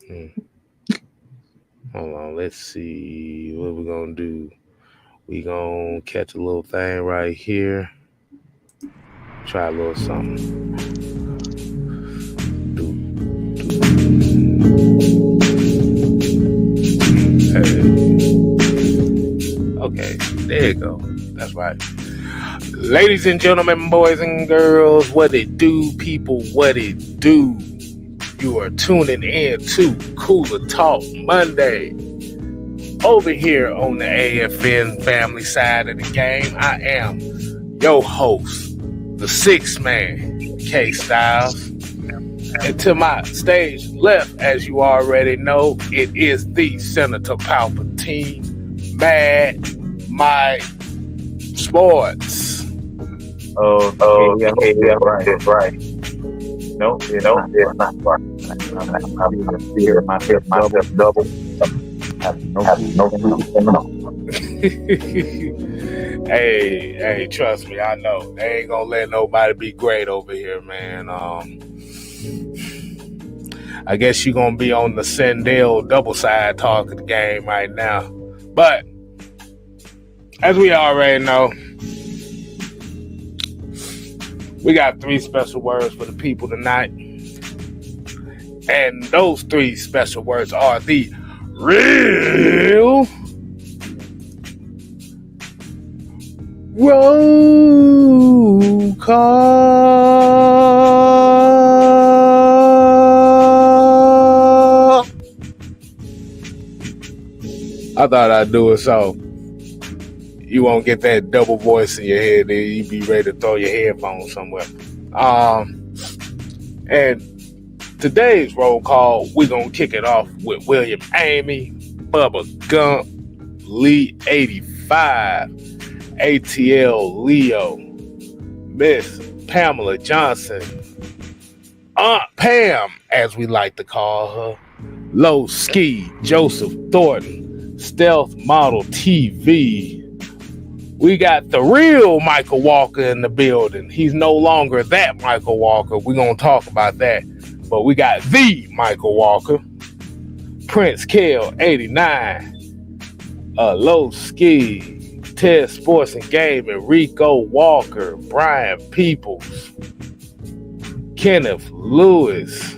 Hold on, let's see what we're gonna do. We gonna catch a little thing right here. Try a little something. Do, Hey. Okay, there you go. That's right. Ladies and gentlemen, boys and girls, what it do, people, what it do. You are tuning in to Cooler Talk Monday. Over here on the AFN family side of the game, I am your host, the sixth man, K Styles. And to my stage left, as you already know, it is the Senator Palpatine, Mad Mike Sports. Oh, yeah, right. No, it's not right. I'm here, myself double. Have no food. Hey, trust me, I know. They ain't gonna let nobody be great over here, man. I guess you're gonna be on the Sendell double side talk of the game right now. But as we already know, we got 3 special words for the people tonight. And those 3 special words are the real roll call. I thought I'd do it so you won't get that double voice in your head. Then you be ready to throw your headphones somewhere. And today's roll call, we're gonna kick it off with William Amy, Bubba Gump, Lee 85, ATL Leo, Miss Pamela Johnson, Aunt Pam, as we like to call her, Low Ski, Joseph Thornton, Stealth Model TV. We got the real Michael Walker in the building. He's no longer that Michael Walker. We're going to talk about that. But we got the Michael Walker, Prince Kale 89, Low Ski, Ted Sports and Gaming, Rico Walker, Brian Peoples, Kenneth Lewis,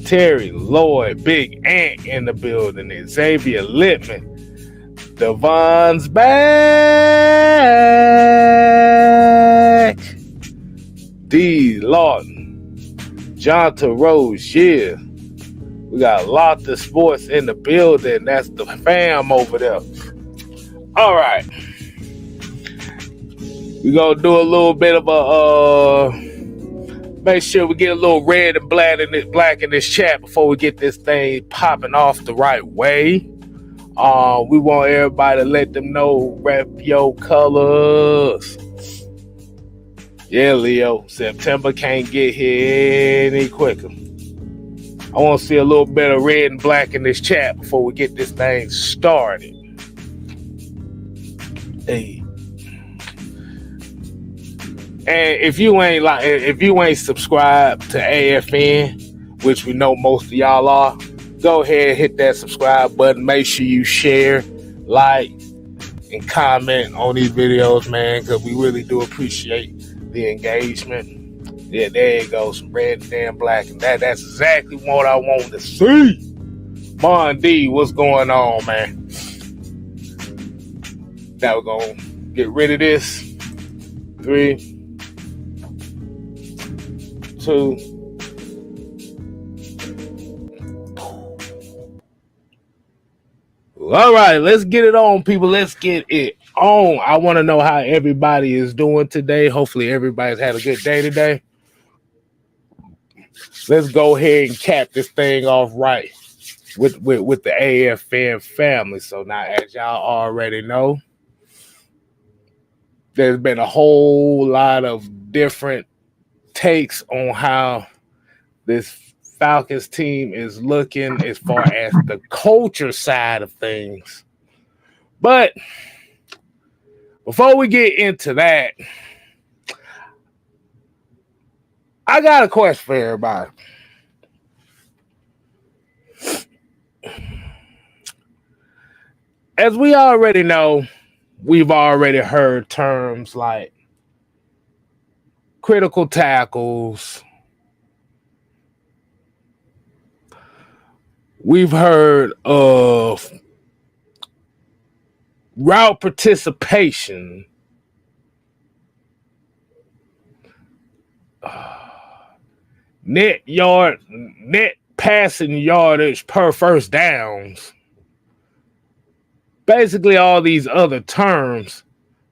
Terry Lloyd, Big Ant in the building, Xavier Littman, Devon's back, D. Lawton, Jonta Rozier. We got Lotta Sports in the building. That's the fam over there. All right. We're going to do a little bit of a, make sure we get a little red and black in this chat before we get this thing popping off the right way. We want everybody to let them know, rep your colors. Yeah, Leo, September can't get here any quicker. I want to see a little bit of red and black in this chat before we get this thing started. Hey. And if you ain't subscribed to AFN, which we know most of y'all are, go ahead and hit that subscribe button. Make sure you share, like, and comment on these videos, man, because we really do appreciate the engagement. Yeah, there you go, some red and damn black, and that's exactly what I want to see. Mon D, what's going on, man? Now we're gonna get rid of this. 3, 2. All right, let's get it on, people. Let's get it on. I want to know how everybody is doing today. Hopefully everybody's had a good day today. Let's go ahead and cap this thing off right with the AFN family. So now, as y'all already know, there's been a whole lot of different takes on how this Falcons team is looking as far as the culture side of things. But before we get into that, I got a question for everybody. as we already know, we've already heard terms like critical tackles. We've heard of route participation. Net passing yardage per first downs. Basically, all these other terms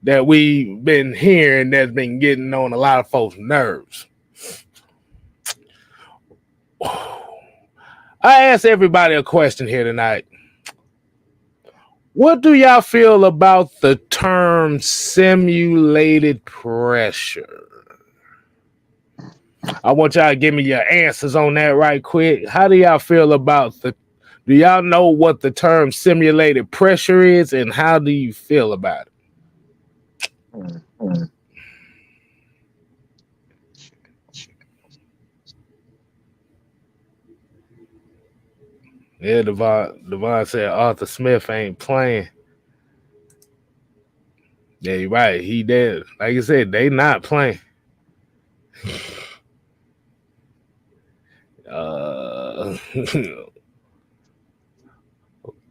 that we've been hearing that's been getting on a lot of folks' nerves. I asked everybody a question here tonight. What do y'all feel about the term simulated pressure? I want y'all to give me your answers on that right quick. How do y'all feel about do y'all know what the term simulated pressure is, and how do you feel about it? Yeah, Devon said Arthur Smith ain't playing. Yeah, you're right. He did. Like I said, they not playing.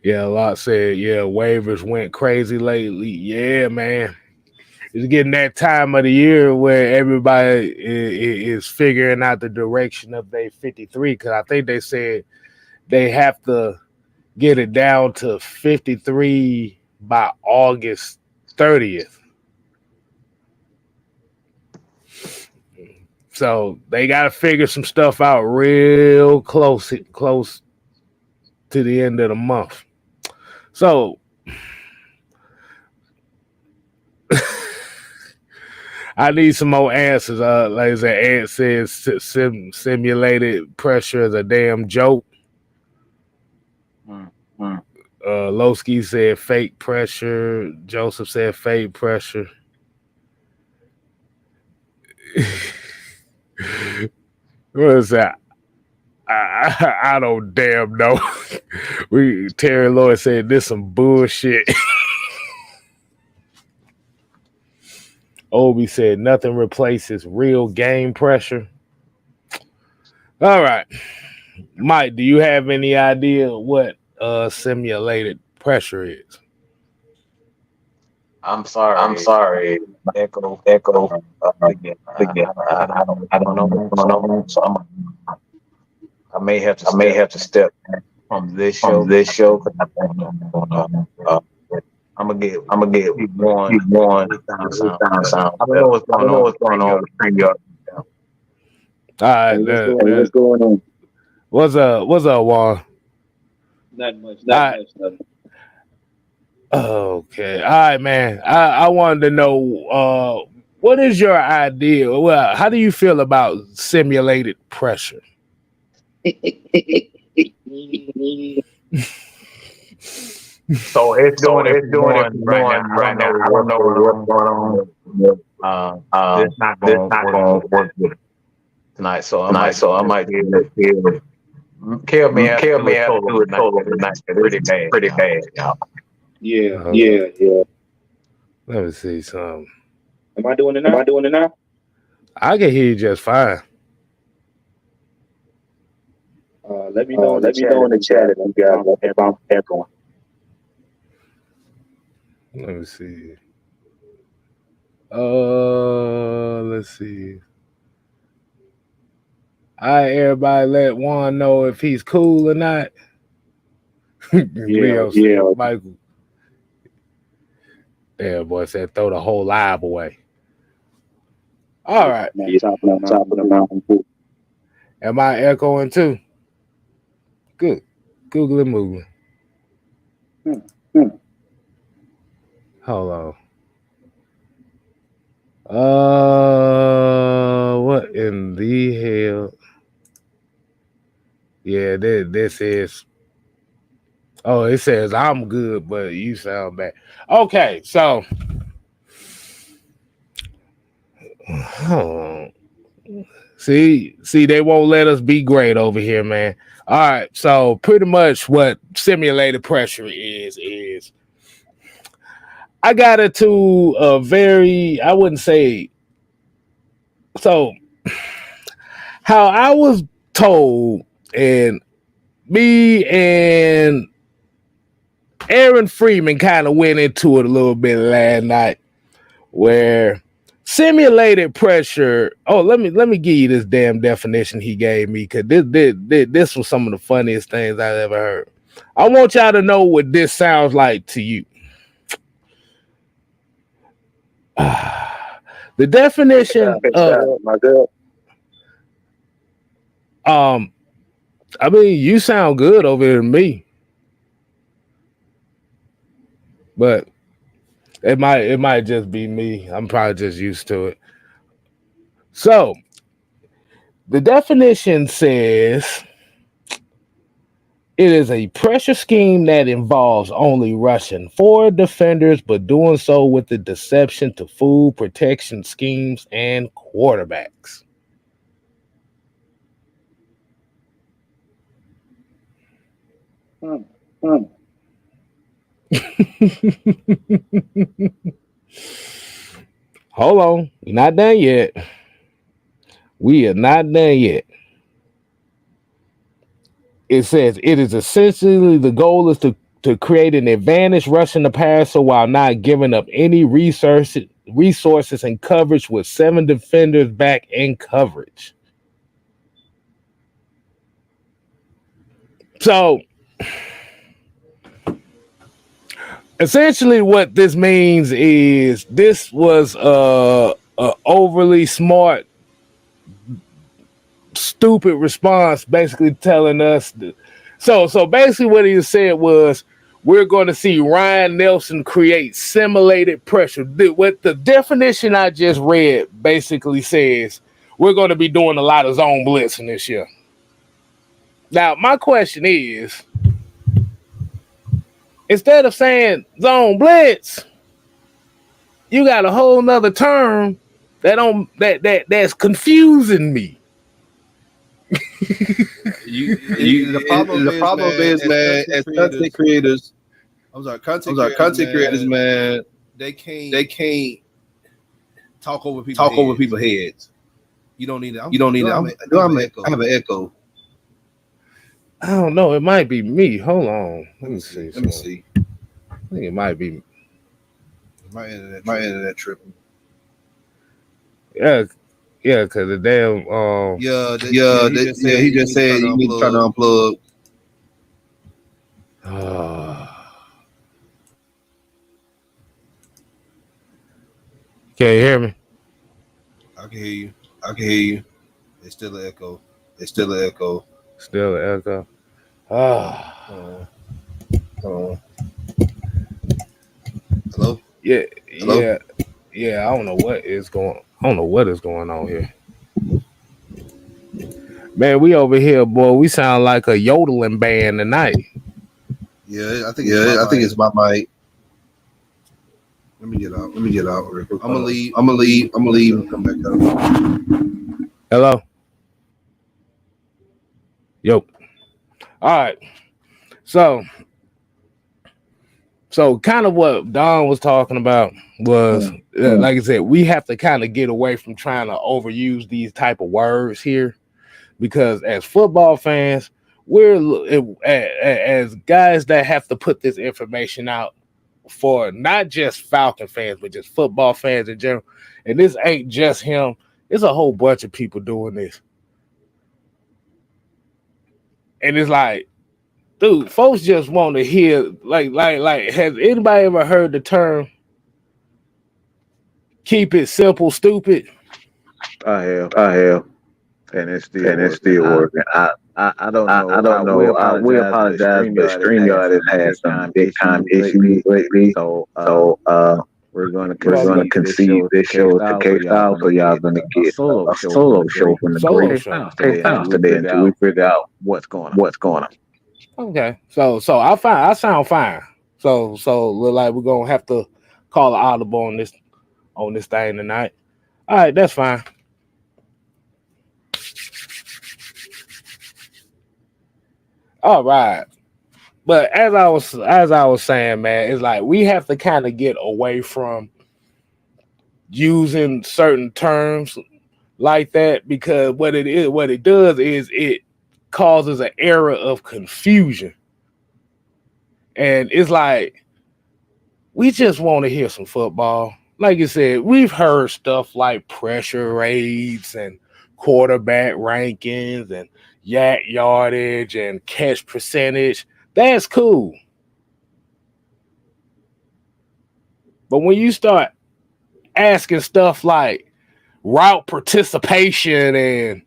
Yeah, a lot said, yeah, waivers went crazy lately. Yeah, man. It's getting that time of the year where everybody is figuring out the direction of their 53, because I think they said they have to get it down to 53 by August 30th. So they got to figure some stuff out real close to the end of the month. So I need some more answers. Like I said, Ed says simulated pressure is a damn joke. Lowski said fake pressure. Joseph said fake pressure. What is that? I don't damn know. Terry Lloyd said this some bullshit. Obi said nothing replaces real game pressure. All right. Mike, do you have any idea what simulated pressure is? I'm sorry. Echo. Again, I don't know. So I may have to step from this show. I'm gonna get one. Sound. I don't know what's going on. All right, what's going on? What's up, Juan? Not much. Okay. All right, man. I wanted to know what is your idea? Well, how do you feel about simulated pressure? So it's doing it right now. I don't know what's going on. This not going to work tonight. So I might be able to feel. Kill me after tonight. Pretty bad, y'all. Yeah. Let me see something. Am I doing it now? I can hear you just fine. Let me know in the chat if you guys want to bounce back on. Let me see. Let's see. All right, everybody, let Juan know if he's cool or not. Leo said, Michael. Yeah, boy said throw the whole live away. All right. Top of the mountain. Am I echoing too? Good. Google and moving. Hold on. What in the hell? Yeah, this is. Oh, it says I'm good, but you sound bad. Okay, so. See, they won't let us be great over here, man. All right, so pretty much what simulated pressure is I got it to a very, I wouldn't say, so how I was told, and me and Aaron Freeman kind of went into it a little bit last night, where simulated pressure. Oh, let me give you this damn definition he gave me, because this was some of the funniest things I've ever heard. I want y'all to know what this sounds like to you. The definition of I mean, you sound good over here to me, but it might just be me. I'm probably just used to it. So the definition says it is a pressure scheme that involves only rushing 4 defenders, but doing so with the deception to fool protection schemes and quarterbacks. Hold on. We're not done yet. We are not done yet. It says it is essentially the goal is to create an advantage rushing the passer while not giving up any resources and coverage with 7 defenders back in coverage. So essentially what this means is this was a overly smart, stupid response, basically telling us so basically what he said was, we're going to see Ryan Nelson create simulated pressure. What the definition I just read basically says, we're going to be doing a lot of zone blitzing this year. Now, my question is, instead of saying zone blitz, you got a whole nother term that's confusing me. The problem is, man, as content creators, content creators, man, they can't talk over people's heads. You don't need it. I have an echo. I don't know. It might be me. Hold on. Let me see. I think it might be. My internet tripping. Yeah, because the damn he just said you need to try to unplug. Can you hear me? I can hear you. It's still an echo. Still an echo. Hello? Yeah. Hello? Yeah. I don't know what is going on here. Man, we over here, boy. We sound like a yodeling band tonight. Yeah, I think it's my mic. Let me get out real quick. I'm gonna leave. And come back up. Hello. Yo. All right. So kind of what Don was talking about was, like I said, we have to kind of get away from trying to overuse these type of words here, because as football fans, we're as guys that have to put this information out for not just Falcon fans, but just football fans in general. And this ain't just him. It's a whole bunch of people doing this. And it's like, dude, folks just want to hear, like, has anybody ever heard the term keep it simple, stupid? I have. And it's still working. I don't know. We apologize, but StreamYard has had some big time issues lately. So we're going to concede this show to K-Style, so y'all going to get a solo show from the K-Style today until we figure out what's going on. Okay, so I sound fine. So look like we're gonna have to call an audible on this thing tonight. All right, that's fine. All right. But as I was saying, man, it's like we have to kind of get away from using certain terms like that, because what it does is it causes an era of confusion. And it's like we just want to hear some football. Like you said, we've heard stuff like pressure rates and quarterback rankings and yak yardage and catch percentage. That's cool. But when you start asking stuff like route participation and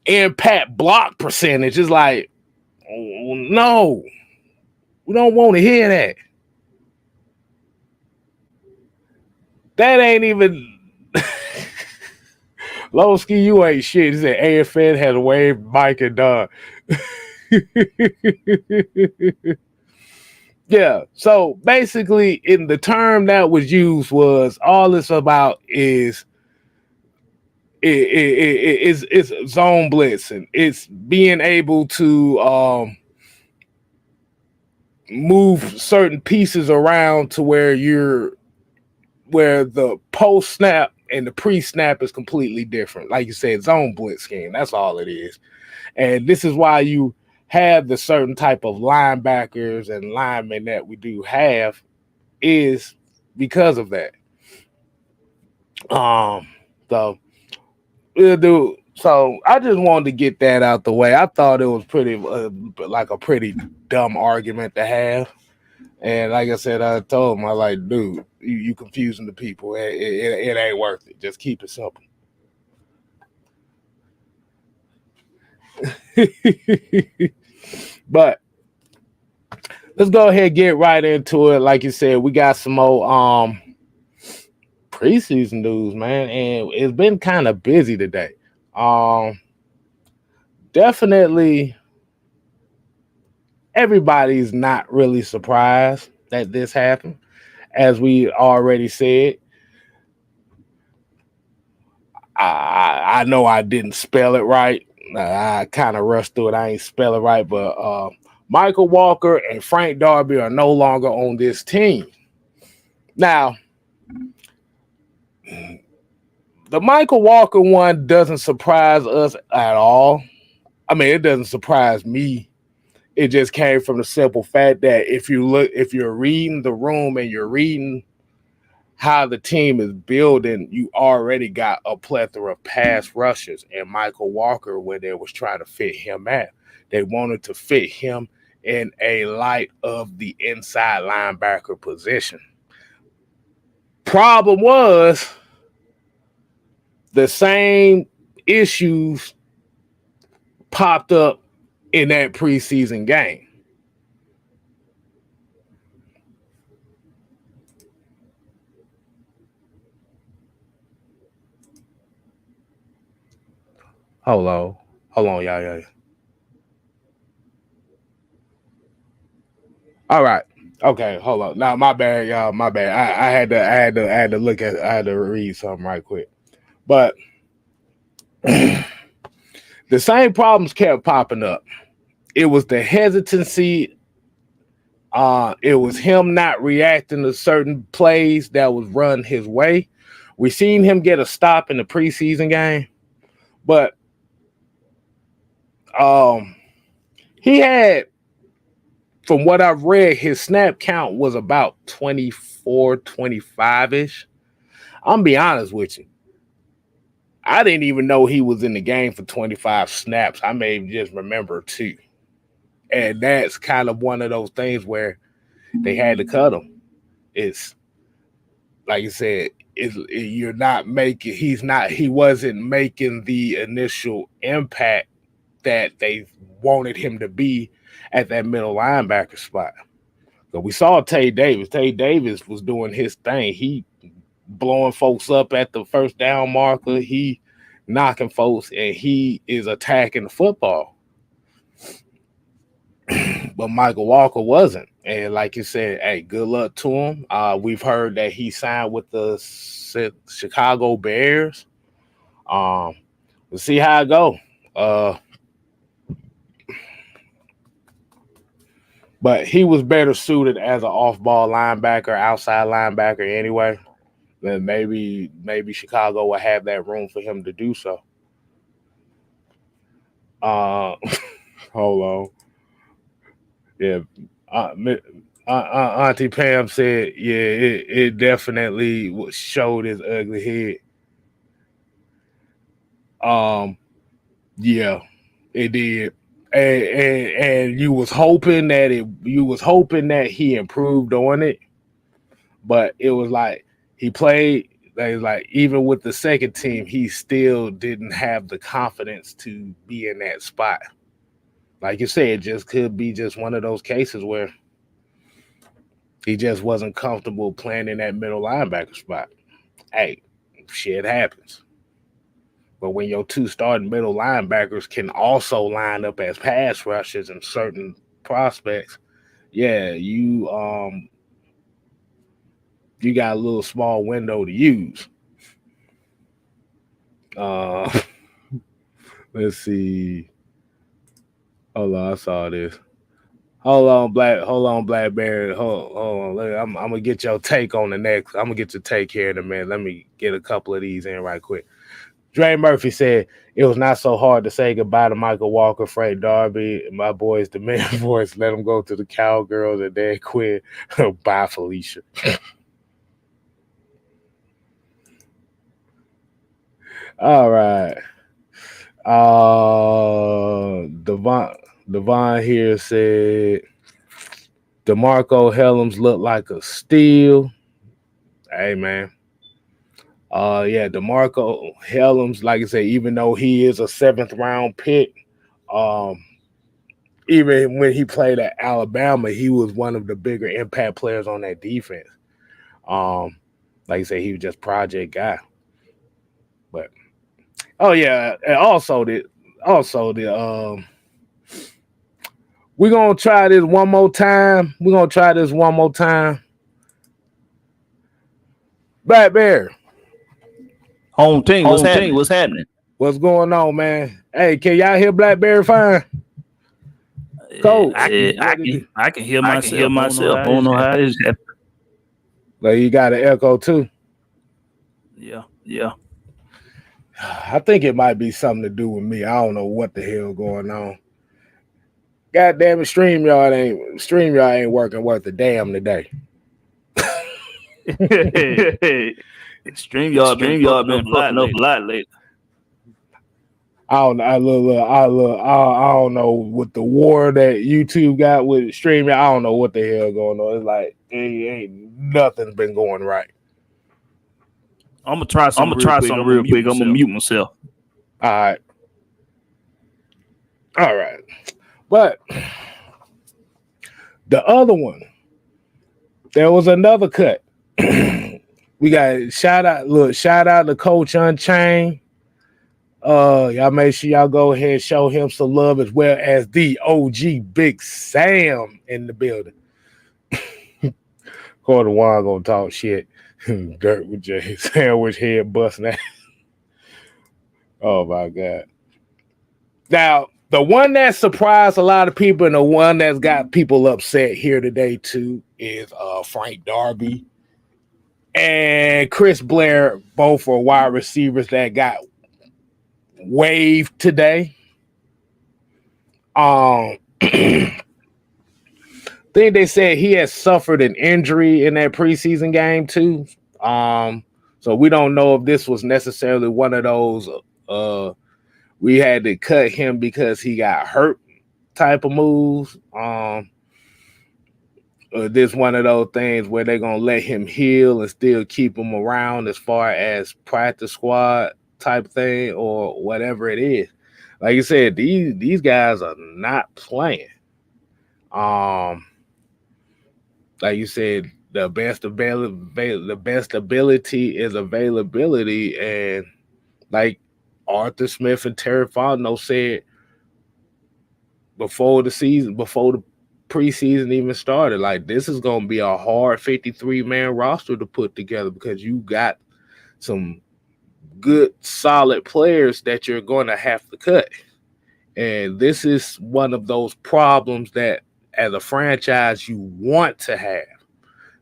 impact block percentage, it's like, no, we don't want to hear that. That ain't even Lowski, you ain't shit. He said AFN has waved Mike and Don. Yeah. So basically, in the term that was used was all it's about is it's zone blitzing. It's being able to move certain pieces around to where the post snap and the pre-snap is completely different. Like you said, zone blitz scheme. That's all it is. And this is why you have the certain type of linebackers and linemen that we do have, is because of that. So I just wanted to get that out the way. I thought it was pretty like a pretty dumb argument to have. And like I said, I told him, I like, dude, you confusing the people. It ain't worth it. Just keep it simple. But let's go ahead and get right into it. Like you said, we got some more preseason news, man, and it's been kind of busy today. Definitely everybody's not really surprised that this happened. As we already said, I know I didn't spell it right. I kind of rushed through it. I ain't spell it right, but Michael Walker and Frank Darby are no longer on this team. Now, the Michael Walker one doesn't surprise us at all. I mean, it doesn't surprise me. It just came from the simple fact that if you're reading the room and you're reading how the team is building, you already got a plethora of pass rushers. And Michael Walker, where they was trying to fit him at, they wanted to fit him in a light of the inside linebacker position. Problem was the same issues popped up in that preseason game. Hold on, y'all. All right. Okay, hold on. Now, my bad, y'all. My bad. I had to look at. I had to read something right quick. But the same problems kept popping up. It was the hesitancy. It was him not reacting to certain plays that was run his way. We seen him get a stop in the preseason game, but he had, from what I've read, his snap count was about 24, 25-ish. I'm be honest with you. I didn't even know he was in the game for 25 snaps. I may just remember 2. And that's kind of one of those things where they had to cut him. It's like you said, he wasn't making the initial impact that they wanted him to be at that middle linebacker spot. So we saw Tay Davis. Tay Davis was doing his thing. He blowing folks up at the first down marker. He knocking folks, and he is attacking the football. But Michael Walker wasn't. And like you said, hey, good luck to him. We've heard that he signed with the Chicago Bears. We'll see how it go. But he was better suited as an off-ball linebacker, outside linebacker anyway. Then maybe Chicago will have that room for him to do so. Hold on. Yeah. Auntie Pam said, yeah, it definitely showed his ugly head. Yeah, it did. And you was hoping that he improved on it, but it was like he played like even with the second team, he still didn't have the confidence to be in that spot. Like you said, it just could be just one of those cases where he just wasn't comfortable playing in that middle linebacker spot. Hey, shit happens. But when your two starting middle linebackers can also line up as pass rushers and certain prospects, yeah, you got a little small window to use. Let's see. Hold on, I saw this. Hold on, Blackberry. Hold on. I'm gonna get your take on the next. I'm gonna get your take here in a minute. Let me get a couple of these in right quick. Dre Murphy said it was not so hard to say goodbye to Michael Walker, Frank Darby, and my boys, the man voice. Let them go to the Cowgirls and then quit. Bye, Felicia. All right. Devon here said DeMarco Hellams looked like a steal. Hey, man. Yeah, DeMarco Hellams, like I said, even though he is a 7th round pick, even when he played at Alabama, he was one of the bigger impact players on that defense. Like I said, he was just project guy. But yeah, and also the we're gonna try this one more time. Black Bear. Home team, what's happening? What's going on, man? Hey, can y'all hear Blackberry fine? Coach, I can hear myself. I don't know how this happened. Like you got an echo too. Yeah. I think it might be something to do with me. I don't know what the hell going on. God damn it, StreamYard ain't working worth a damn today. StreamYard been fucking up a lot lately. I don't know with the war that YouTube got with StreamYard. I don't know what the hell going on. It's like nothing's been going right. I'm gonna try something real quick. I'm gonna mute myself. All right. But the other one, there was another cut. We got shout out to Coach Unchained. Y'all make sure y'all go ahead and show him some love, as well as the OG Big Sam in the building. Quarter one gonna talk shit. Dirt with your sandwich head busting that. Oh my God. Now, the one that surprised a lot of people and the one that's got people upset here today too is Frank Darby and Chris Blair, both are wide receivers that got waived today. I think they said he had suffered an injury in that preseason game too. So we don't know if this was necessarily one of those we had to cut him because he got hurt type of moves. This one of those things where they're gonna let him heal and still keep him around as far as practice squad type thing or whatever it is. Like you said, these guys are not playing. Like you said, the best ability is availability, and like Arthur Smith and Terry Fontenot said before the preseason even started, like this is going to be a hard 53-man roster to put together because you got some good, solid players that you're going to have to cut. And this is one of those problems that as a franchise you want to have,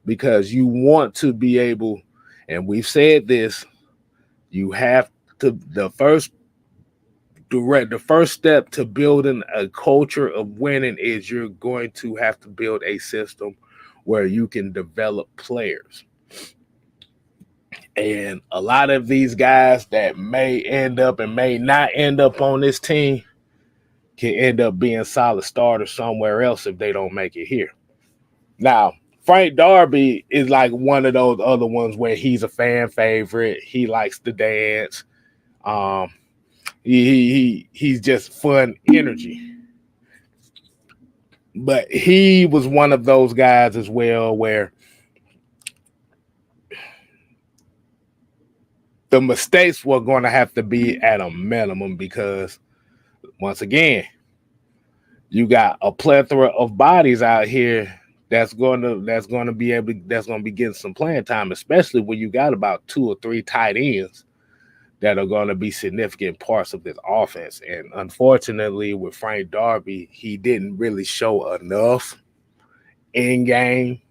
because you want to be able, and we've said this, you have to, the first step to building a culture of winning is you're going to have to build a system where you can develop players. And a lot of these guys that may end up and may not end up on this team can end up being solid starters somewhere else if they don't make it here. Now, Frank Darby is like one of those other ones where he's a fan favorite. He likes to dance. He's just fun energy. But he was one of those guys as well where the mistakes were going to have to be at a minimum, because once again, you got a plethora of bodies out here that's going to be getting some playing time, especially when you got about 2 or 3 tight ends that are going to be significant parts of this offense. And unfortunately, with Frank Darby, he didn't really show enough in game,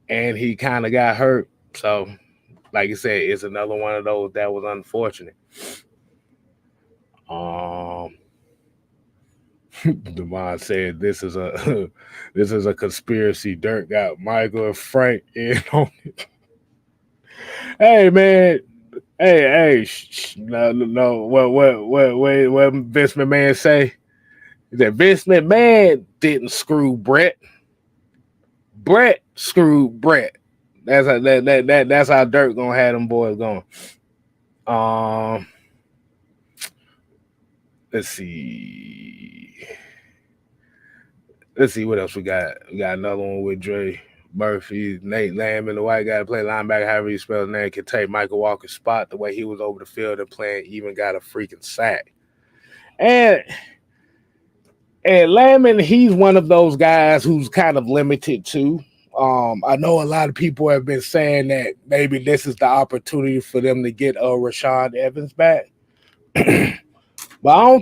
and he kind of got hurt. So, like I said, it's another one of those that was unfortunate. Devon said this is a conspiracy. Dirk got Michael and Frank in on it. Hey man, no. What Vince McMahon say? That Vince McMahon didn't screw Brett. Brett screwed Brett. That's how Dirk gonna have them boys going. Let's see what else we got. We got another one with Dre Murphy, Nate Lamb, the white guy to play linebacker, however you spell his name, can take Michael Walker's spot. The way he was over the field and playing, even got a freaking sack. And Lamb, he's one of those guys who's kind of limited too. I know a lot of people have been saying that maybe this is the opportunity for them to get Rashaan Evans back. But I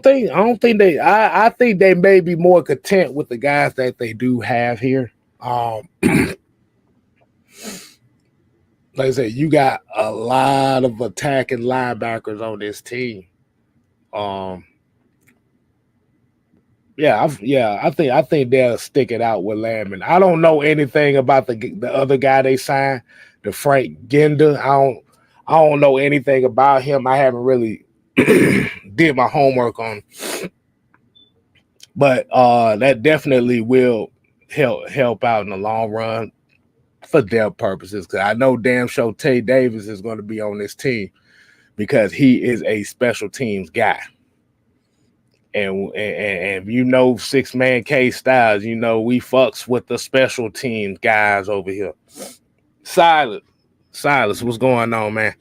think they may be more content with the guys that they do have here. Like I said, you got a lot of attacking linebackers on this team. I think they'll stick it out with Lamb. I don't know anything about the other guy they signed, the Frank Gender. I don't know anything about him. I haven't really did my homework on, but that definitely will help out in the long run for depth purposes. Because I know damn sure Tay Davis is going to be on this team because he is a special teams guy. And you know, 6-man K Styles, you know, we fucks with the special teams guys over here. Silas, what's going on, man?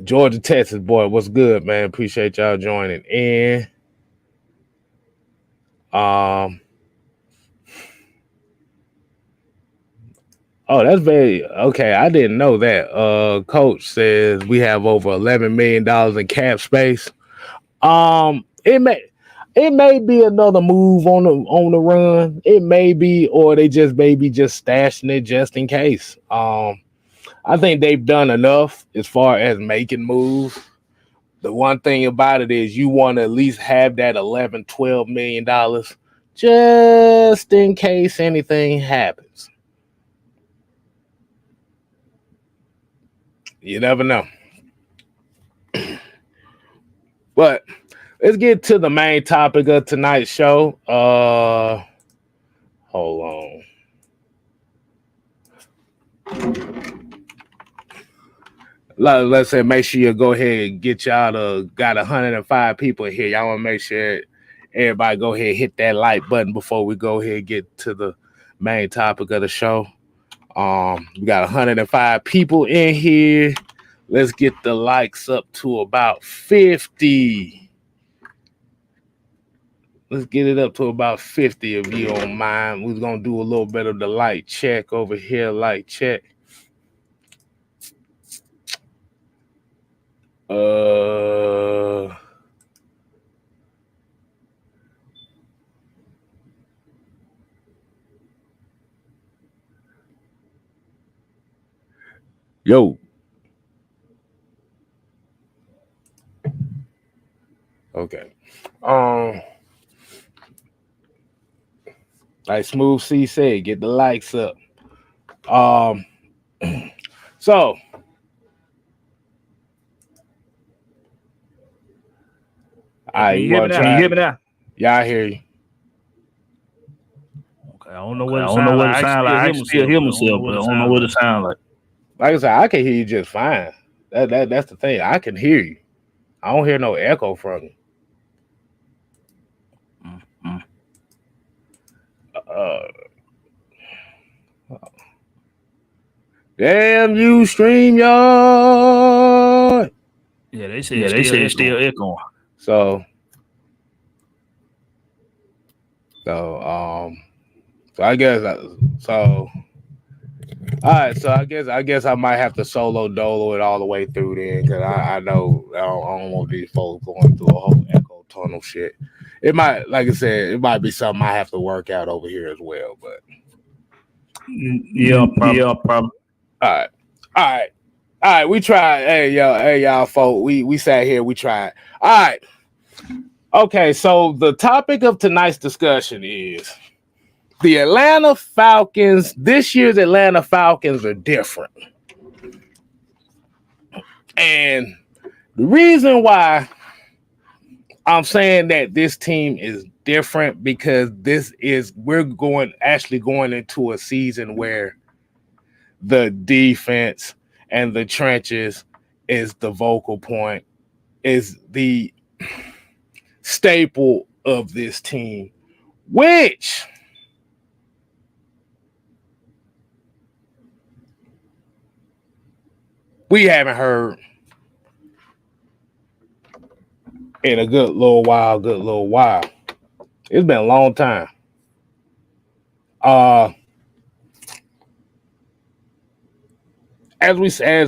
Georgia, Texas, boy, what's good, man? Appreciate y'all joining in. Oh, that's very okay. I didn't know that. Coach says we have over $11 million in cap space. It may be another move on the run. It may be, or they just maybe just stashing it just in case. I think they've done enough as far as making moves. The one thing about it is you want to at least have that $11-12 million just in case anything happens. You never know. But let's get to the main topic of tonight's show. Hold on. Let's say make sure you go ahead and get y'all got 105 people here. Y'all want to make sure everybody go ahead and hit that like button before we go ahead and get to the main topic of the show. We got 105 people in here. Let's get the likes up to about 50. Let's get it up to about 50 if you don't mind. We're going to do a little bit of the like check over here. Like check. Yo. Okay. Like Smooth C said, get the likes up. So Can you hear me now? Yeah, I hear you. Okay, I don't know what it sounds like. I can still hear myself, but I don't know what it sounds like. Like I said, I can hear you just fine. That's the thing. I can hear you. I don't hear no echo from you. Damn you, StreamYard. Yeah, they say it's still echoing. So I guess all right. So I guess I might have to solo dolo it all the way through then, because I know I don't want these folks going through a whole echo tunnel shit. It might, like I said, it might be something I have to work out over here as well. But yeah, probably. All right. We tried. Hey y'all, folks. We sat here. We tried. All right. Okay. So the topic of tonight's discussion is the Atlanta Falcons. This year's Atlanta Falcons are different, and the reason why I'm saying that this team is different because we're going into a season where the defense and the trenches is the vocal point, is the staple of this team, which we haven't heard in a good little while. It's been a long time. As Terry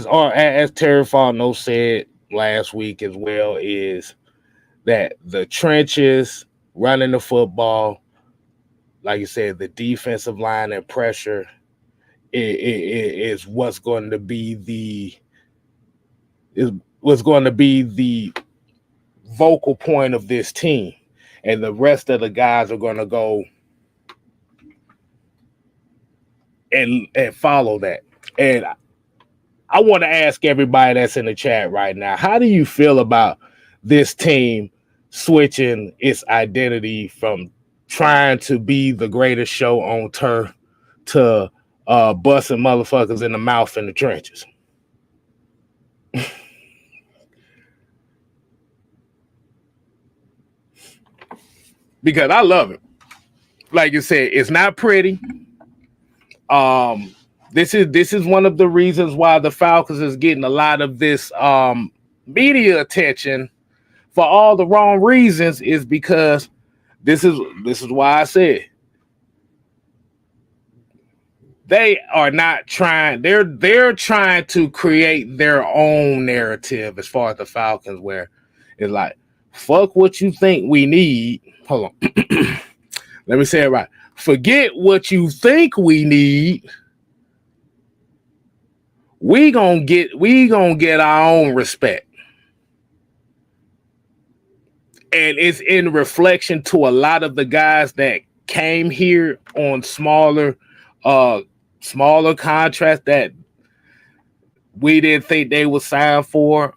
Fontenot said last week as well, is that the trenches, running the football, like you said, the defensive line and pressure is what's going to be the vocal point of this team, and the rest of the guys are going to go and follow that. And I want to ask everybody that's in the chat right now, how do you feel about this team switching its identity from trying to be the greatest show on turf to busting motherfuckers in the mouth in the trenches? Because I love it. Like you said, it's not pretty. This is one of the reasons why the Falcons is getting a lot of this media attention for all the wrong reasons, is because this is why I said they are not trying. They're trying to create their own narrative as far as the Falcons, where it's like, fuck what you think we need. Hold on. Let me say it right. Forget what you think we need. We gonna get our own respect. And it's in reflection to a lot of the guys that came here on smaller contracts that we didn't think they would sign for.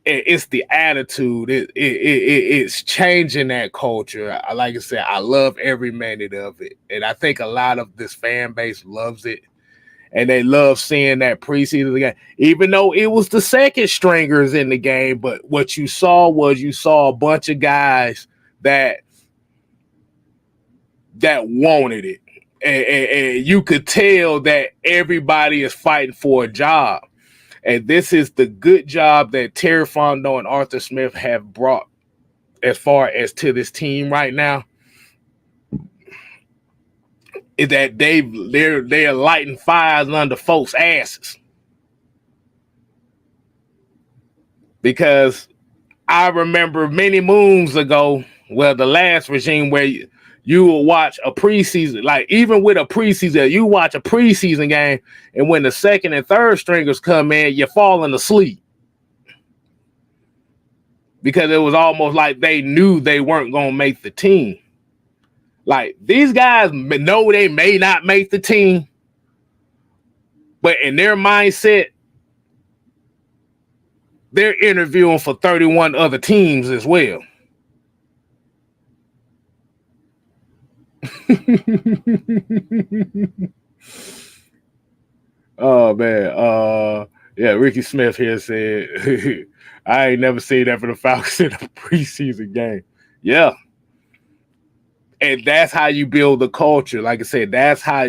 It's the attitude. It's changing that culture. Like I said, I love every minute of it, and I think a lot of this fan base loves it, and they love seeing that preseason game, even though it was the second stringers in the game. But what you saw a bunch of guys that wanted it, and you could tell that everybody is fighting for a job. And this is the good job that Terry Fontenot and Arthur Smith have brought as far as to this team right now, is that they're lighting fires under folks' asses. Because I remember many moons ago, well, the last regime where you will watch a preseason, like even with a preseason, you watch a preseason game, and when the second and third stringers come in, you're falling asleep. Because it was almost like they knew they weren't going to make the team. Like, these guys know they may not make the team, but in their mindset, they're interviewing for 31 other teams as well. Oh, man. Yeah, Ricky Smith here said, I ain't never seen that for the Falcons in a preseason game. Yeah. And that's how you build the culture. Like I said, that's how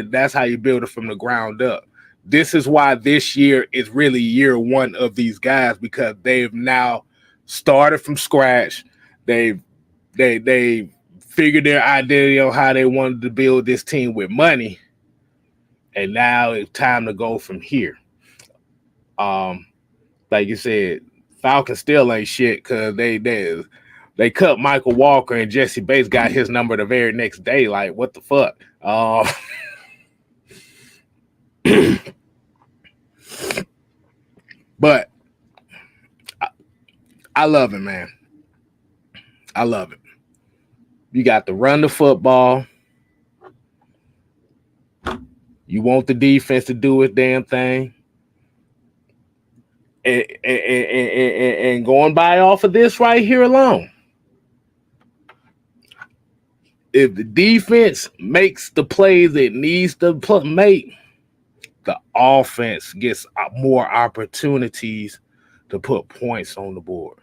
you build it from the ground up. This is why this year is really year one of these guys, because they've now started from scratch. They figured their identity on how they wanted to build this team with money. And now it's time to go from here. Like you said, Falcons still ain't shit because they cut Michael Walker and Jesse Bates got his number the very next day. Like, what the fuck? But I love it, man. I love it. You got to run the football. You want the defense to do its damn thing. And going by off of this right here alone, if the defense makes the plays it needs to make, the offense gets more opportunities to put points on the board.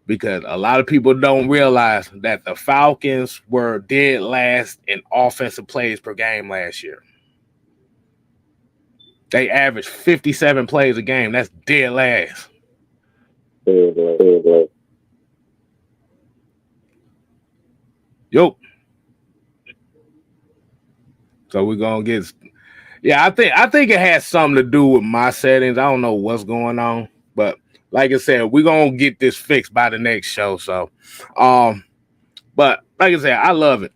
Because a lot of people don't realize that the Falcons were dead last in offensive plays per game last year. They averaged 57 plays a game. That's dead last. Yo. So we're gonna get. Yeah, I think it has something to do with my settings. I don't know what's going on, but like I said, we're gonna get this fixed by the next show. So, but like I said, I love it.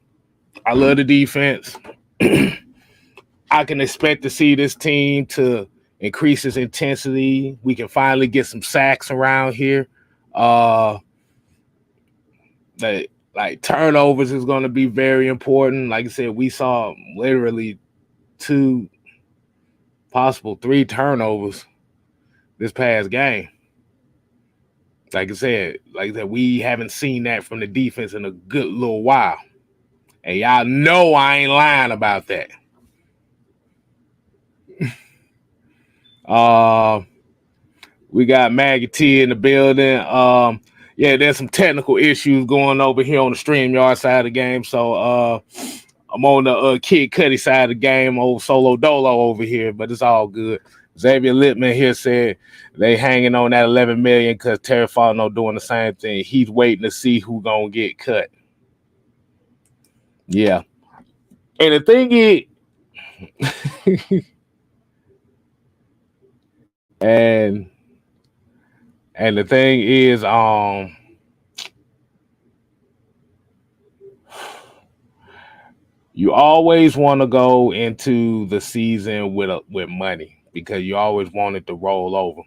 I love the defense. I can expect to see this team to increase its intensity. We can finally get some sacks around here. Like turnovers is going to be very important. Like I said, we saw literally 2, possible 3 turnovers this past game. Like I said, we haven't seen that from the defense in a good little while. And y'all know I ain't lying about that. We got Maggie T in the building. Yeah, there's some technical issues going over here on the StreamYard side of the game. So I'm on the Kid Cudi side of the game, old Solo Dolo over here, but it's all good. Xavier Littman here said they hanging on that $11 million because Terry Fontenot doing the same thing. He's waiting to see who gonna get cut. Yeah, and the thing is, and the thing is, you always want to go into the season with money because you always want it to roll over.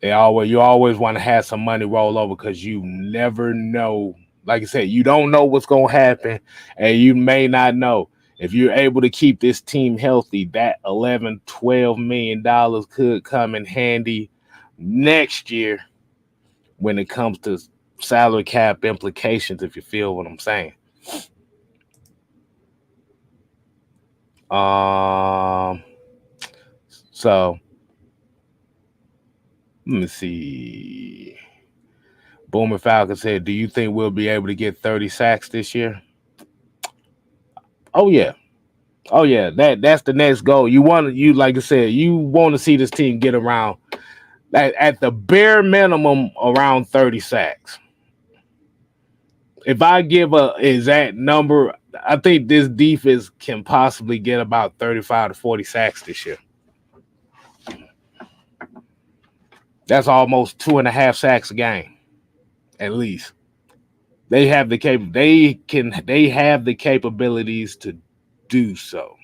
You always want to have some money roll over because you never know. Like I said, you don't know what's going to happen, and you may not know. If you're able to keep this team healthy, that $11, $12 million could come in handy next year when it comes to salary cap implications, if you feel what I'm saying. So let me see. Boomer Falcon said, do you think we'll be able to get 30 sacks this year? Oh yeah. That's the next goal. Like I said, you want to see this team get around at the bare minimum around 30 sacks. If I give a exact number, I think this defense can possibly get about 35 to 40 sacks this year. That's almost 2.5 sacks a game, at least. They have the they have the capabilities to do so.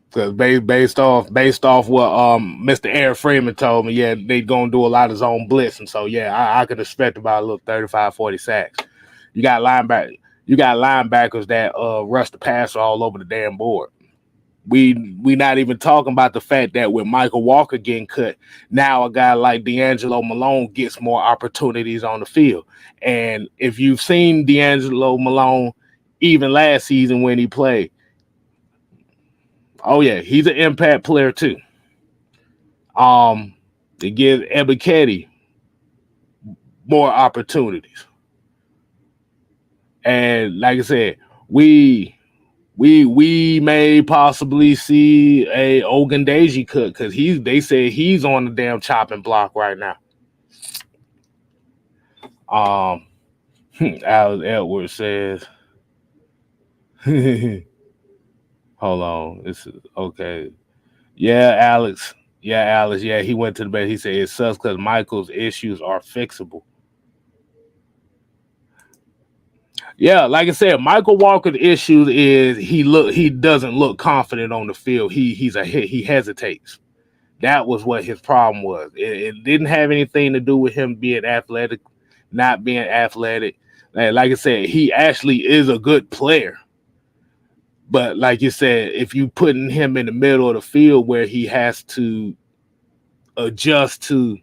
Because based off what Mr. Eric Freeman told me, yeah, they gonna do a lot of zone blitz, and so yeah, I could expect about a little 35, 40 sacks. You got linebackers that rush the passer all over the damn board. We not even talking about the fact that with Michael Walker getting cut, now a guy like D'Angelo Malone gets more opportunities on the field. And if you've seen D'Angelo Malone even last season when he played, oh yeah, he's an impact player too. To give Ebiketie more opportunities. And like I said, we may possibly see a Ogundeji cut because they say he's on the damn chopping block right now. Alex Edwards says, hold on, this is okay. Yeah, Alex. Yeah, he went to the bed. He said it sucks because Michael's issues are fixable. Yeah, like I said, Michael Walker's issue is he doesn't look confident on the field. He hesitates. That was what his problem was. It didn't have anything to do with him being athletic, not being athletic. Like I said, he actually is a good player. But like you said, if you putting him in the middle of the field where he has to adjust to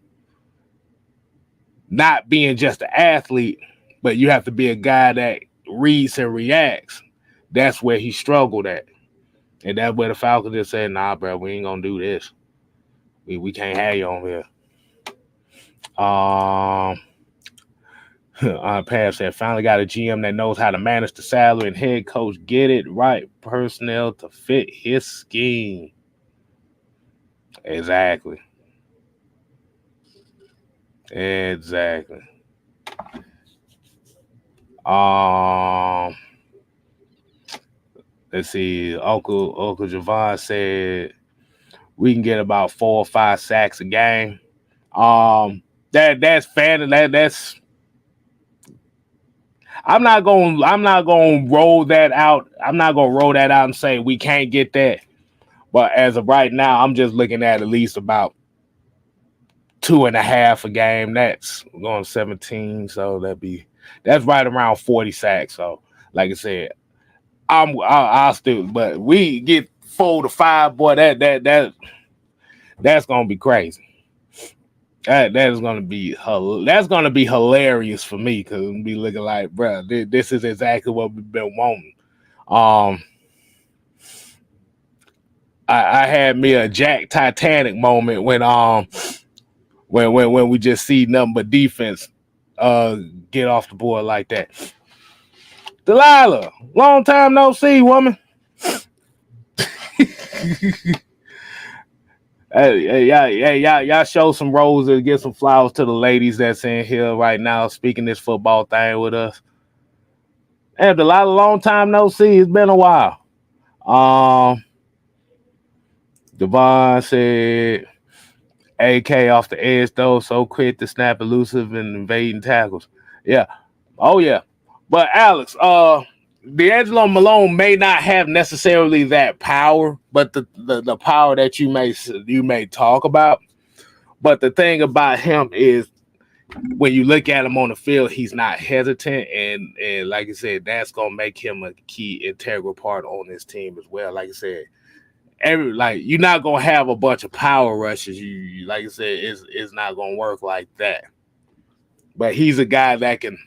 not being just an athlete, but you have to be a guy that reads and reacts, that's where he struggled at. And that's where the Falcons just said, nah, bro, we ain't gonna do this. We can't have you on here. Pam said, finally got a GM that knows how to manage the salary and head coach get it right personnel to fit his scheme. Exactly. Let's see. Uncle Javon said we can get about 4 or 5 sacks a game. That's fan. That's. I'm not gonna roll that out. I'm not gonna roll that out and say we can't get that. But as of right now, I'm just looking at least about 2.5 a game. That's going 17, so that's right around 40 sacks. So, like I said, I'll still, but we get 4 to 5, boy. That's gonna be crazy. That's gonna be hilarious for me because it'll be looking like, bro, this is exactly what we've been wanting. I had me a Jack Titanic moment when we just see nothing but defense get off the board like that. Delilah, long time no see, woman. Hey, y'all show some roses, get some flowers to the ladies that's in here right now speaking this football thing with us. Hey, Delilah, long time no see. It's been a while. Devon said, AK off the edge though, so quick to snap elusive and invading tackles. Yeah. Oh yeah. But Alex, D'Angelo Malone may not have necessarily that power, but the power that you may talk about. But the thing about him is when you look at him on the field, he's not hesitant, and like I said, that's gonna make him a key integral part on this team as well. Like I said, you're not gonna have a bunch of power rushes. You like I said, it's not gonna work like that. But he's a guy that can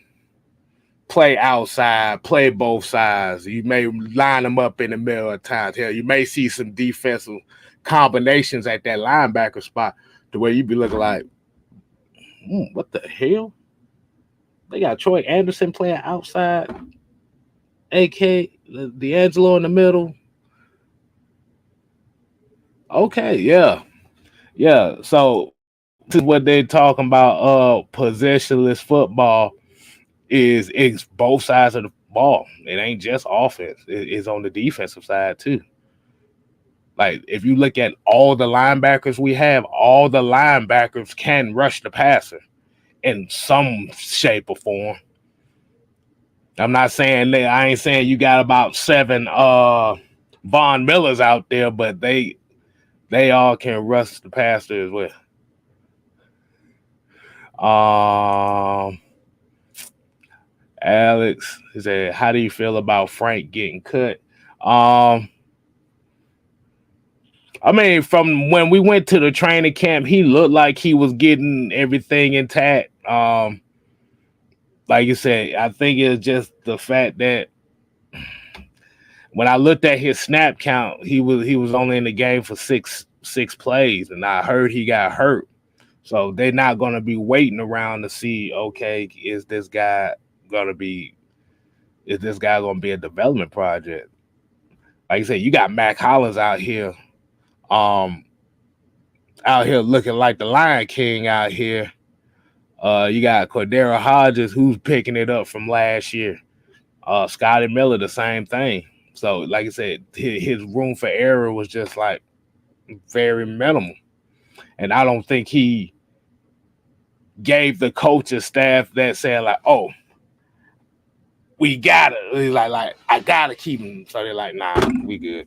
play outside, play both sides. You may line them up in the middle at times. Hell, you may see some defensive combinations at that linebacker spot to where you be looking like, what the hell? They got Troy Anderson playing outside, AK D'Angelo in the middle. Okay, yeah. So this is what they're talking about. Possessionless football is both sides of ball. It ain't just offense. It's on the defensive side too. Like if you look at all the linebackers we have, all the linebackers can rush the passer in some shape or form. I'm not saying that I ain't saying you got about 7 Von Millers out there, but they all can rush the passer as well. Alex said, how do you feel about Frank getting cut? I mean, from when we went to the training camp, he looked like he was getting everything intact. Like you said, I think it's just the fact that when I looked at his snap count, he was only in the game for six plays, and I heard he got hurt. So they're not going to be waiting around to see, okay, is this guy going to be a development project? Like I said, you got Mac Hollins out here looking like the Lion King out here. You got Cordero Hodges, who's picking it up from last year. Scotty Miller, the same thing. So, like I said, his room for error was just like very minimal. And I don't think he gave the coaching staff that said like, oh, we got it. Like I gotta keep him. So they're like, nah, we good.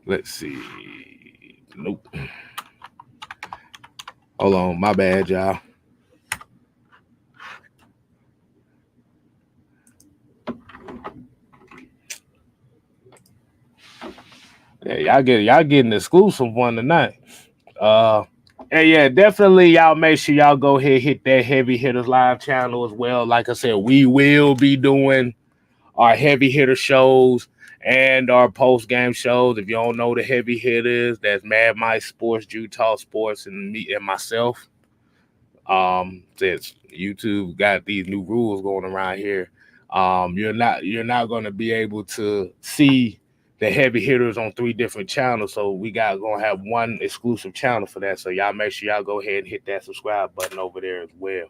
Let's see. Nope. Hold on, my bad, y'all. Yeah, y'all getting the exclusive one tonight. Yeah, definitely y'all make sure y'all go ahead and hit that Heavy Hitters Live channel as well. Like I said, we will be doing our heavy hitter shows and our post-game shows. If you don't know the heavy hitters, that's Mad Mike Sports, Utah Sports, and me and myself. Since YouTube got these new rules going around here, you're not going to be able to see the heavy hitters on 3 different channels. So we gonna have one exclusive channel for that. So y'all make sure y'all go ahead and hit that subscribe button over there as well.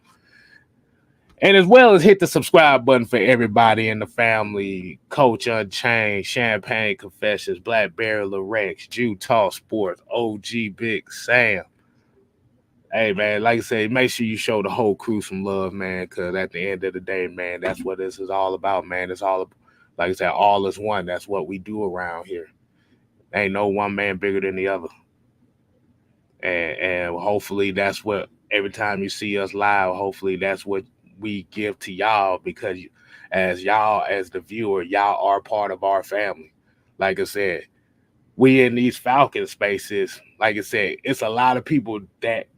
And as well as hit the subscribe button for everybody in the family. Coach Unchained, Champagne Confessions, Black Barrel Rex, Utah Sports, OG Big Sam. Hey, man, like I said, make sure you show the whole crew some love, man, because at the end of the day, man, that's what this is all about, man. It's all, like I said, all is one. That's what we do around here. Ain't no one man bigger than the other. And hopefully that's what, every time you see us live, hopefully that's what we give to y'all, because as the viewer, y'all are part of our family. Like I said, we in these Falcon spaces, like I said, it's a lot of people that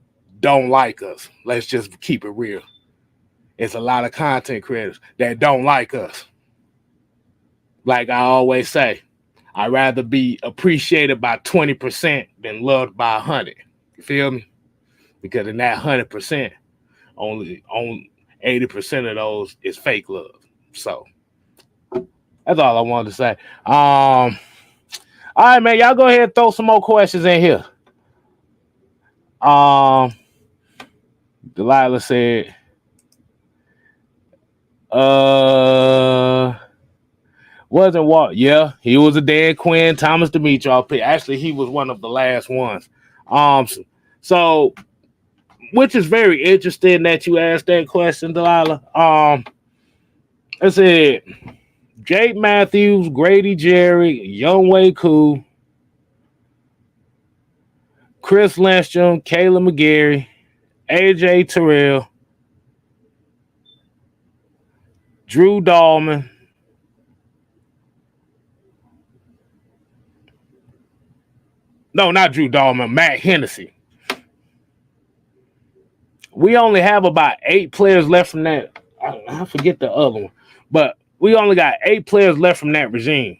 don't like us. Let's just keep it real. It's a lot of content creators that don't like us. Like I always say, I'd rather be appreciated by 20% than loved by 100. You feel me? Because in that 100%, only 80% of those is fake love. So that's all I wanted to say. All right, man, y'all go ahead and throw some more questions in here. Delilah said, wasn't Walt? Yeah, he was a Dan Quinn, Thomas Dimitroff pick. Actually, he was one of the last ones. So which is very interesting that you asked that question, Delilah. I said Jake Matthews, Grady Jerry, Younghoe Koo, Chris Lindstrom, Caleb McGarry, AJ Terrell, Drew Dahlman, no, not Drew Dahlman, Matt Hennessy. We only have about 8 players left from that. I forget the other one, but we only got 8 players left from that regime.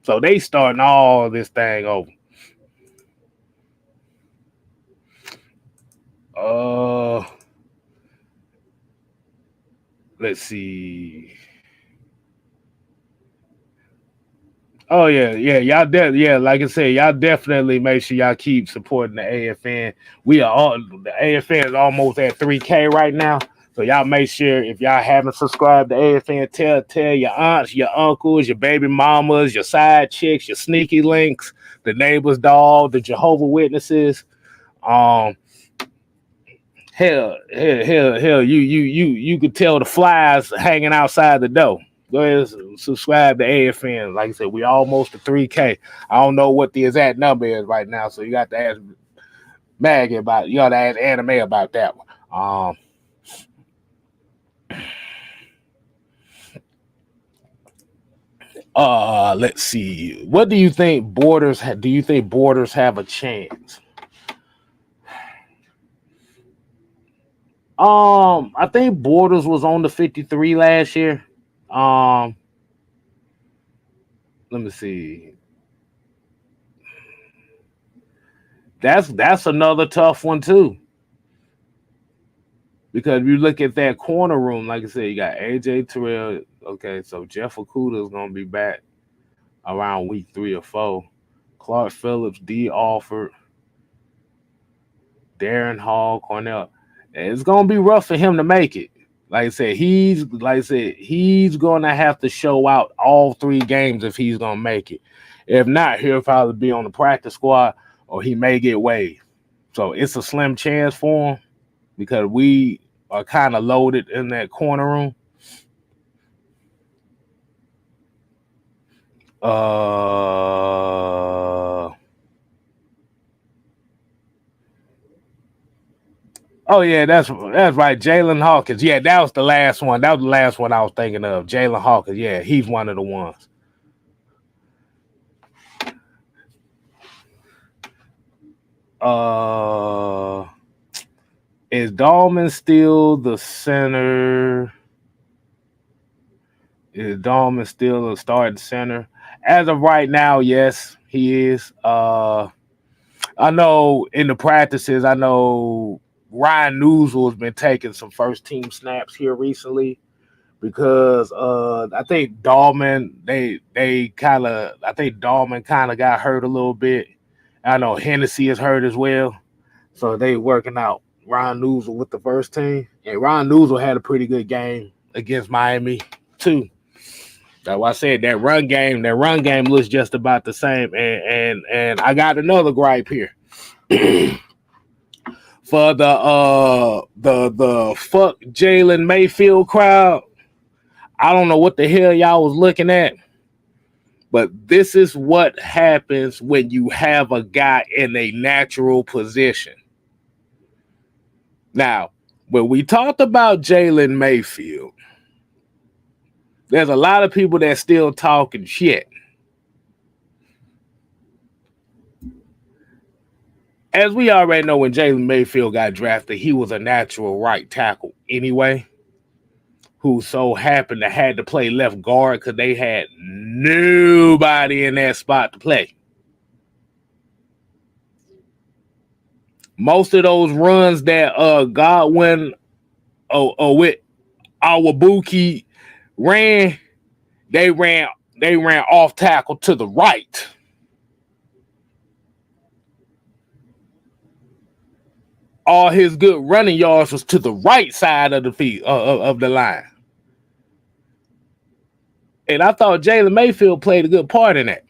So they starting all this thing over. Let's see. Oh yeah, yeah. Like I said, y'all definitely make sure y'all keep supporting the AFN. We are all the AFN is almost at 3K right now, so y'all make sure if y'all haven't subscribed to AFN, tell your aunts, your uncles, your baby mamas, your side chicks, your sneaky links, the neighbor's dog, the Jehovah Witnesses. Um, hell, you could tell the flies hanging outside the door. Go ahead and subscribe to AFN. Like I said, we almost to 3K. I don't know what the exact number is right now, so you got to ask Maggie about. You got to ask Anime about that one. Let's see. What do you think Borders? Do you think Borders have a chance? I think Borders was on the 53 last year. Let me see. That's another tough one too. Because if you look at that corner room, like I said, you got AJ Terrell. Okay, so Jeff Okuda is gonna be back around week 3 or 4. Clark Phillips, D. Alford, Darren Hall, Cornell. It's gonna be rough for him to make it. Like I said, he's gonna have to show out all 3 games if he's gonna make it. If not, he'll probably be on the practice squad or he may get waived. So it's a slim chance for him because we are kind of loaded in that corner room. Oh yeah, that's right. Jalen Hawkins. Yeah, that was the last one. That was the last one I was thinking of. Jalen Hawkins. Yeah, he's one of the ones. Is Dahlman still the center? Is Dahlman still a starting center? As of right now, yes, he is. I know in the practices, I know Ryan Newsel has been taking some first team snaps here recently because I think Dahlman kind of got hurt a little bit. I know Hennessy is hurt as well, so they working out Ryan Newsel with the first team, and Ryan Newsel had a pretty good game against Miami too. That's why I said that run game looks just about the same. And I got another gripe here. For the fuck Jalen Mayfield crowd. I don't know what the hell y'all was looking at, but this is what happens when you have a guy in a natural position. Now, when we talked about Jalen Mayfield, there's a lot of people that still talking shit. As we already know, when Jalen Mayfield got drafted, he was a natural right tackle anyway, who so happened to had to play left guard because they had nobody in that spot to play. Most of those runs that Godwin with Awabuki ran, they ran off tackle to the right. All his good running yards was to the right side of the field of the line. And I thought Jalen Mayfield played a good part in that.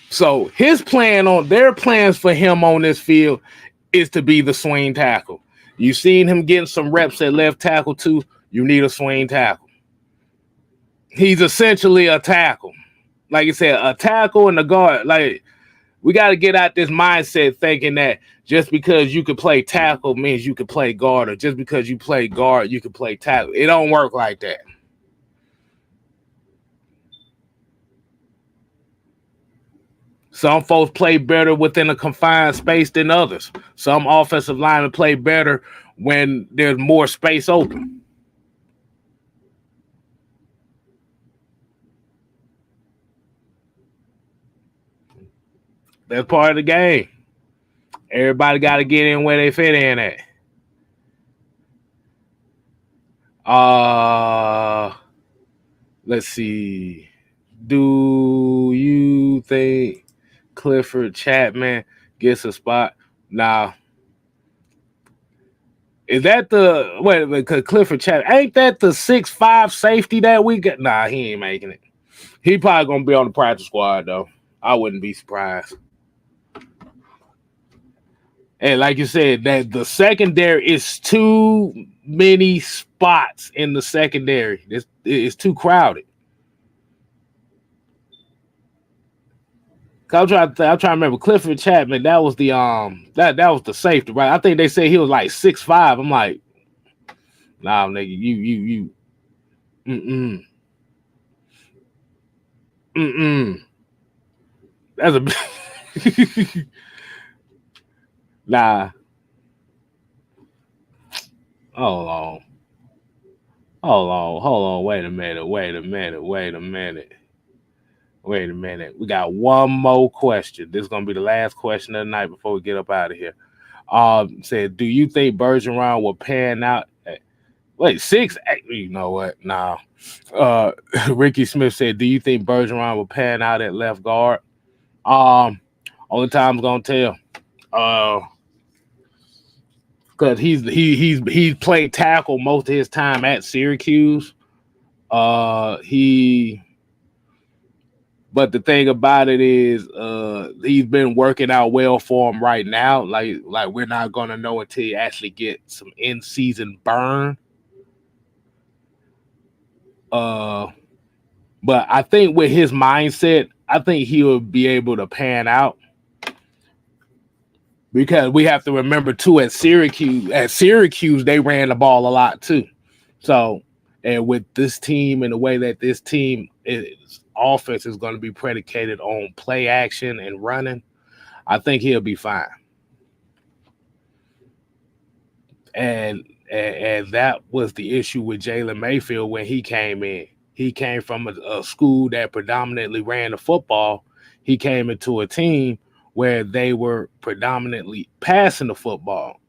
So their plans for him on this field is to be the swing tackle. You've seen him getting some reps at left tackle too. You need a swing tackle. He's essentially a tackle. Like you said, a tackle and a guard. Like, we got to get out this mindset thinking that just because you can play tackle means you can play guard, or just because you play guard, you can play tackle. It don't work like that. Some folks play better within a confined space than others. Some offensive linemen play better when there's more space open. That's part of the game. Everybody got to get in where they fit in at. Let's see. Do you think Clifford Chapman gets a spot? Nah. Is that the wait? Because Clifford Chapman ain't that the 6'5" safety that we got? Nah, he ain't making it. He probably gonna be on the practice squad though. I wouldn't be surprised. And like you said, that the secondary is too many spots in the secondary. It's too crowded. I'm trying to remember Clifford Chapman. That was the that was the safety, right? I think they said he was like 6'5". I'm like, nah, nigga, you. That's a nah. Hold on. Wait a minute. We got one more question. This is gonna be the last question of the night before we get up out of here. Said, do you think Bergeron will pan out? Wait, 6? You know what? Nah. Ricky Smith said, do you think Bergeron will pan out at left guard? Only time's gonna tell. Because he's played tackle most of his time at Syracuse. But the thing about it is, he's been working out well for him right now. Like we're not gonna know until he actually get some in-season burn. But I think with his mindset, I think he will be able to pan out. Because we have to remember too, at Syracuse, they ran the ball a lot too. So, and with this team and the way that this team offense is going to be predicated on play action and running, I think he'll be fine. And that was the issue with Jalen Mayfield when he came in. He came from a school that predominantly ran the football. He came into a team where they were predominantly passing the football.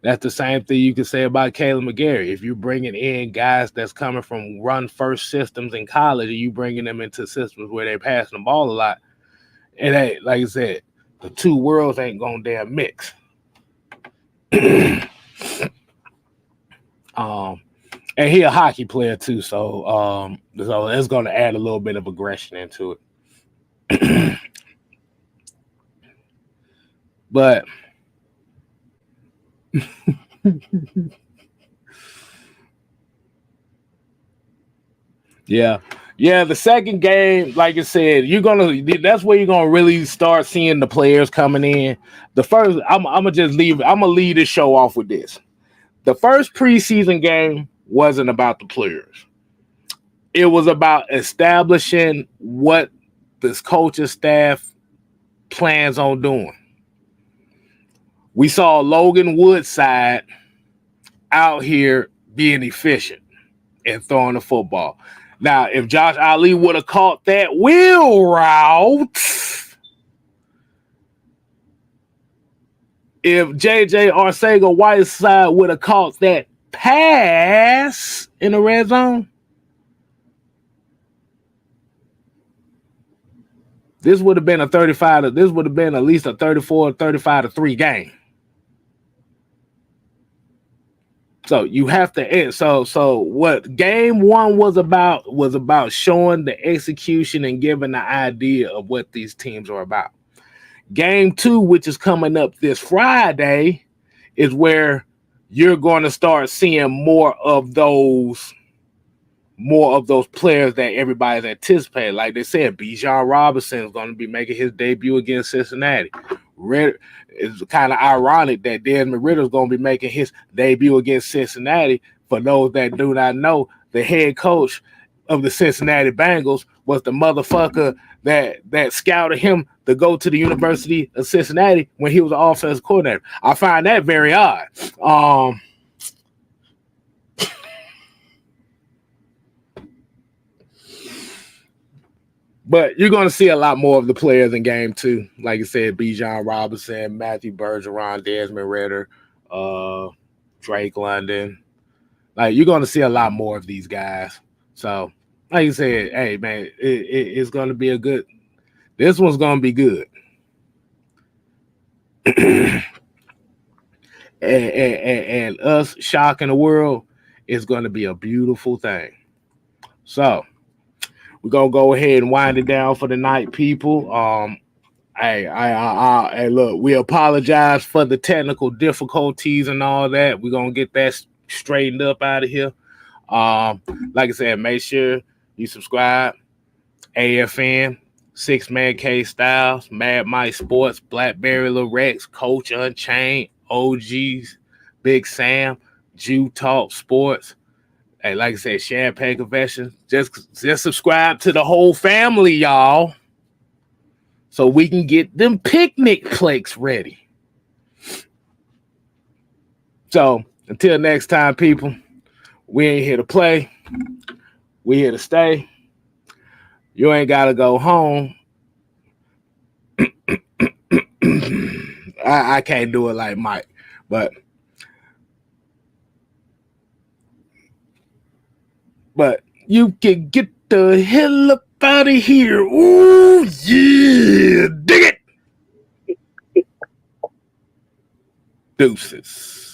That's the same thing you can say about Caleb McGarry. If you're bringing in guys that's coming from run-first systems in college and you bringing them into systems where they're passing the ball a lot, it ain't, like I said, the two worlds ain't gonna damn mix. And he a hockey player too, so it's gonna add a little bit of aggression into it. But yeah, the second game, like I said, that's where you're gonna really start seeing the players coming in. The first, I'm gonna lead this show off with this. The first preseason game wasn't about the players. It was about establishing what this coaching staff plans on doing. We saw Logan Woodside out here being efficient and throwing the football. Now, if Josh Ali would have caught that wheel route, if JJ Arcega-Whiteside would have caught that pass in the red zone, this would have been a 35. This would have been at least a 34, 35-3 game. So you have to end. So what game one was about showing the execution and giving the idea of what these teams are about. Game two, which is coming up this Friday, is where you're going to start seeing more of those players that everybody's anticipating. Like they said, Bijan Robinson is going to be making his debut against Cincinnati. It's kind of ironic that Desmond Ridder is going to be making his debut against Cincinnati. For those that do not know, the head coach of the Cincinnati Bengals was the motherfucker that scouted him to go to the University of Cincinnati when he was an offensive coordinator. I find that very odd. But you're going to see a lot more of the players in game two. Like I said, Bijan Robinson, Matthew Bergeron, Desmond Ridder, Drake London. Like, you're going to see a lot more of these guys. So like you said, hey man, it's gonna be a good. This one's gonna be good. and us shocking the world is gonna be a beautiful thing. So we're gonna go ahead and wind it down for the night, people. Hey, look, we apologize for the technical difficulties and all that. We're gonna get that straightened up out of here. Like I said, make sure you subscribe. AFN, Six Man K Styles, Mad Mike Sports, Blackberry Lil Rex, Coach Unchained, OGs, Big Sam, Jew Talk Sports. Hey, like I said, Champagne Confession. Just subscribe to the whole family, y'all, so we can get them picnic plates ready. So until next time, people, we ain't here to play. We here to stay. You ain't got to go home. I can't do it like Mike, but you can get the hell up out of here. Ooh, yeah. Dig it. Deuces.